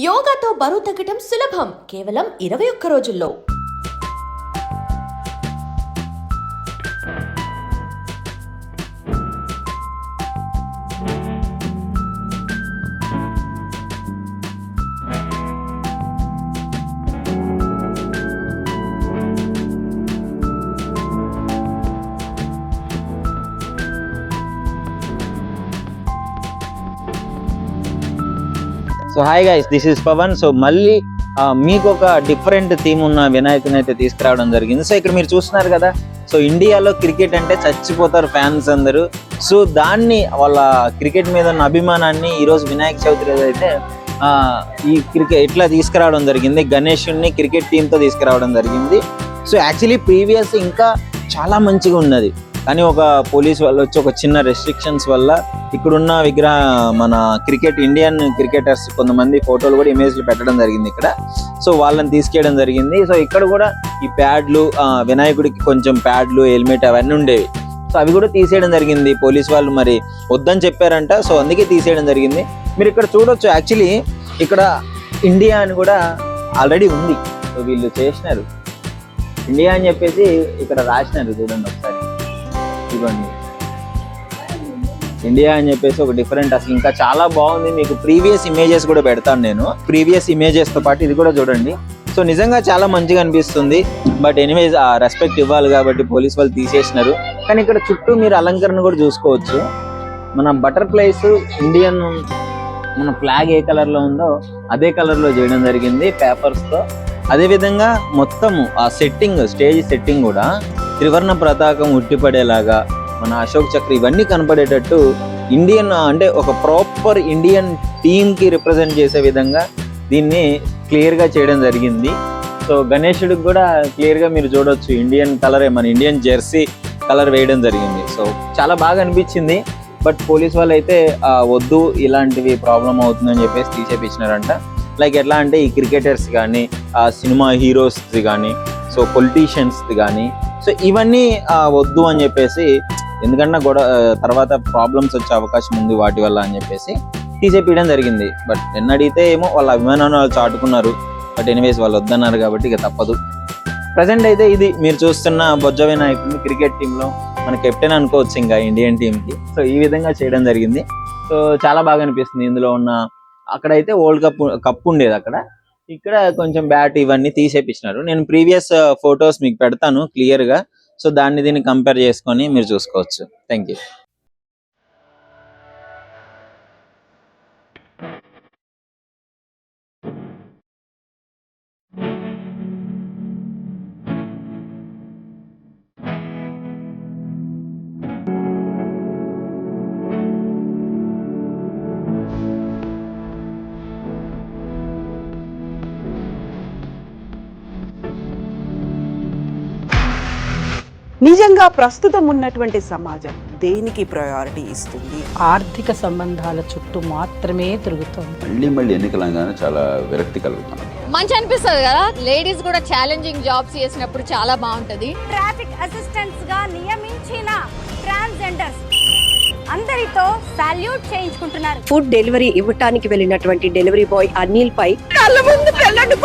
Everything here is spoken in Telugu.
యోగాతో బరువు తగ్గటం సులభం కేవలం 21 రోజుల్లో. So hi guys, this is Pavan. So మళ్ళీ మీకు ఒక డిఫరెంట్ థీమ్ ఉన్న వినాయకుని అయితే తీసుకురావడం జరిగింది. సో ఇక్కడ మీరు చూస్తున్నారు కదా, సో ఇండియాలో క్రికెట్ అంటే చచ్చిపోతారు ఫ్యాన్స్ అందరూ. సో దాన్ని వాళ్ళ క్రికెట్ మీద ఉన్న అభిమానాన్ని ఈరోజు వినాయక చవితి రోజు అయితే ఈ క్రికెట్ ఇట్లా తీసుకురావడం జరిగింది. గణేషుని క్రికెట్ టీంతో తీసుకురావడం జరిగింది. సో యాక్చువల్లీ ప్రీవియస్ ఇంకా చాలా మంచిగా ఉన్నది, కానీ ఒక పోలీస్ వాళ్ళు వచ్చి ఒక చిన్న రెస్ట్రిక్షన్స్ వల్ల ఇక్కడున్న మన క్రికెట్ ఇండియన్ క్రికెటర్స్ కొంతమంది ఫోటోలు కూడా ఇమేజ్లు పెట్టడం జరిగింది ఇక్కడ. సో వాళ్ళని తీసుకెళ్ళడం జరిగింది. సో ఇక్కడ కూడా ఈ ప్యాడ్లు, వినాయకుడికి కొంచెం ప్యాడ్లు, హెల్మెట్ అవన్నీ ఉండేవి. సో అవి కూడా తీసేయడం జరిగింది. పోలీస్ వాళ్ళు మరి వద్దని చెప్పారంట, సో అందుకే తీసేయడం జరిగింది. మీరు ఇక్కడ చూడొచ్చు, యాక్చువల్లీ ఇక్కడ ఇండియా అని కూడా ఆల్రెడీ ఉంది. సో వీళ్ళు చేసినారు ఇండియా అని చెప్పేసి ఇక్కడ రాసినారు, చూడండి ఒకసారి, ఇవ్వండి ఇండియా అని చెప్పేసి ఒక డిఫరెంట్. అసలు ఇంకా చాలా బాగుంది. మీకు ప్రీవియస్ ఇమేజెస్ కూడా పెడతాను నేను. ప్రీవియస్ ఇమేజెస్ తో పాటు ఇది కూడా చూడండి. సో నిజంగా చాలా మంచిగా అనిపిస్తుంది. బట్ ఎనీవేస్ ఆ రెస్పెక్ట్ ఇవ్వాలి కాబట్టి పోలీస్ వాళ్ళు తీసేసినారు. కానీ ఇక్కడ చుట్టూ మీరు అలంకరణ కూడా చూసుకోవచ్చు. మన బటర్ఫ్లైస్ ఇండియన్ మన ఫ్లాగ్ ఏ కలర్ లో ఉందో అదే కలర్ లో చేయడం జరిగింది పేపర్స్ తో. అదే విధంగా మొత్తము ఆ సెట్టింగ్, స్టేజ్ సెట్టింగ్ కూడా త్రివర్ణ పతాకం ఉట్టిపడేలాగా, మన అశోక్ చక్ర ఇవన్నీ కనపడేటట్టు ఇండియన్ అంటే ఒక ప్రాపర్ ఇండియన్ టీమ్ కి రిప్రజెంట్ చేసే విధంగా దీన్ని క్లియర్ గా చేయడం జరిగింది. సో గణేశుడికి కూడా క్లియర్ గా మీరు చూడొచ్చు, ఇండియన్ కలరే, మన ఇండియన్ జెర్సీ కలర్ వేయడం జరిగింది. సో చాలా బాగా అనిపించింది. బట్ పోలీస్ వాళ్ళు అయితే వద్దు, ఇలాంటివి ప్రాబ్లం అవుతుందని చెప్పేసి తీసేపించినారంట. లైక్ ఎట్లా అంటే ఈ క్రికెటర్స్ కానీ, సినిమా హీరోస్ కానీ, సో పొలిటీషియన్స్ కానీ, సో ఇవన్నీ వద్దు అని చెప్పేసి, ఎందుకంటే తర్వాత ప్రాబ్లమ్స్ వచ్చే అవకాశం ఉంది వాటి వల్ల అని చెప్పేసి తీసేపీయడం జరిగింది. బట్ నిన్న అడిగితే ఏమో వాళ్ళ అభిమానాన్ని వాళ్ళు చాటుకున్నారు. బట్ ఎనీవేస్ వాళ్ళు వద్దన్నారు కాబట్టి ఇక తప్పదు. ప్రజెంట్ అయితే ఇది మీరు చూస్తున్న బొజ్జ వినాయకుడిని క్రికెట్ టీంలో మన కెప్టెన్ అనుకోవచ్చు ఇంకా ఇండియన్ టీంకి. సో ఈ విధంగా చేయడం జరిగింది. సో చాలా బాగా అనిపిస్తుంది. ఇందులో ఉన్న అక్కడైతే వరల్డ్ కప్ ఉండేది అక్కడ, ఇక్కడ కొంచెం బ్యాట్ ఇవన్నీ తీసేపించినారు. నేను ప్రీవియస్ ఫొటోస్ మీకు పెడతాను క్లియర్ గా. సో దీన్ని కంపేర్ చేసుకొని మీరు చూసుకోవచ్చు. Thank you. నిజంగా ప్రస్తుతం ఉన్నటువంటి సమాజం దేనికి ప్రయారిటీ ఇస్తుంది? ఆర్థిక సంబంధాల చుట్టూ మాత్రమే తిరుగుతుంది. మళ్ళీ ఎన్నికలంగానే చాలా విరక్తి కలుగుతాం. మంచి అనిపిస్తుంది కదా, లేడీస్ కూడా ఛాలెంజింగ్ జాబ్స్ చేసినప్పుడు చాలా బాగుంటది. ట్రాఫిక్ అసిస్టెంట్స్ గా నియమించిన ట్రాన్స్జెండర్స్ అందరితో సాల్యూట్ చేయించుకుంటున్నారు. ఫుడ్ డెలివరీ ఇవ్వటానికి వెళ్ళినటువంటి డెలివరీ బాయ్ అనిల్ పై కళ్ళ ముందు పెళ్ళండి